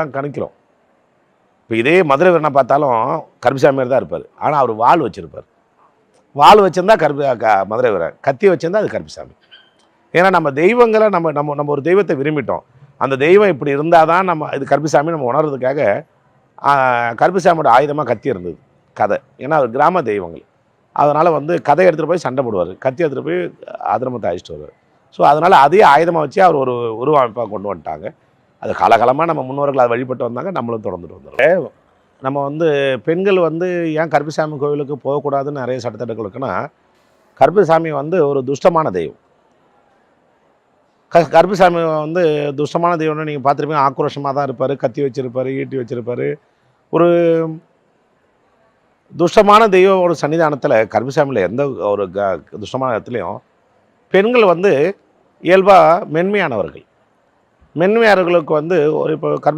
தான் கணிக்கிறோம். இப்போ இதே மதுரை வீரனை பார்த்தாலும் கருப்புசாமியார் தான் இருப்பார். ஆனால் அவர் வாள் வச்சுருப்பார். வாள் வச்சுருந்தா மதுரை வீரன், கத்தி வச்சுருந்தா அது கருப்புசாமி. ஏன்னா நம்ம தெய்வங்களை நம்ம நம்ம நம்ம ஒரு தெய்வத்தை விரும்பிட்டோம். அந்த தெய்வம் இப்படி இருந்தால் தான் நம்ம இது கருப்புசாமி நம்ம உணர்றதுக்காக கருப்புசாமியோட ஆயுதமாக கத்தி இருந்தது கதை. ஏன்னா அவர் கிராம தெய்வங்கள். அதனால் வந்து கதை எடுத்துகிட்டு போய் சண்டை போடுவார், கத்தி எடுத்துகிட்டு போய் ஆதிரமத்தை அழிச்சிட்டு வருவார். ஸோ அதனால் அதே ஆயுதமாக வச்சு அவர் ஒரு உருவமைப்பாக கொண்டு வந்துட்டாங்க. அது காலகாலமாக நம்ம முன்னோர்கள் அதை வழிபட்டு வந்தாங்க, நம்மளும் தொடர்ந்துட்டு வந்துடுறோம். நம்ம வந்து பெண்கள் வந்து ஏன் கருப்புசாமி கோவிலுக்கு போகக்கூடாதுன்னு நிறைய சட்டத்திட்டங்கள் இருக்குன்னா, கருப்புசாமி வந்து ஒரு துஷ்டமான தெய்வம். கருப்புசாமி வந்து துஷ்டமான தெய்வம்னு நீங்கள் பார்த்துருப்பீங்க. ஆக்ரோஷமாக தான் இருப்பார், கத்தி வச்சுருப்பார், ஈட்டி வச்சுருப்பார். ஒரு துஷ்டமான தெய்வம் ஒரு சன்னிதானத்தில் கருப்புசாமியில் எந்த ஒரு துஷ்டமான இடத்துலையும் பெண்கள் வந்து இயல்பாக மென்மையானவர்கள். மென்மையானவர்களுக்கு வந்து ஒரு இப்போ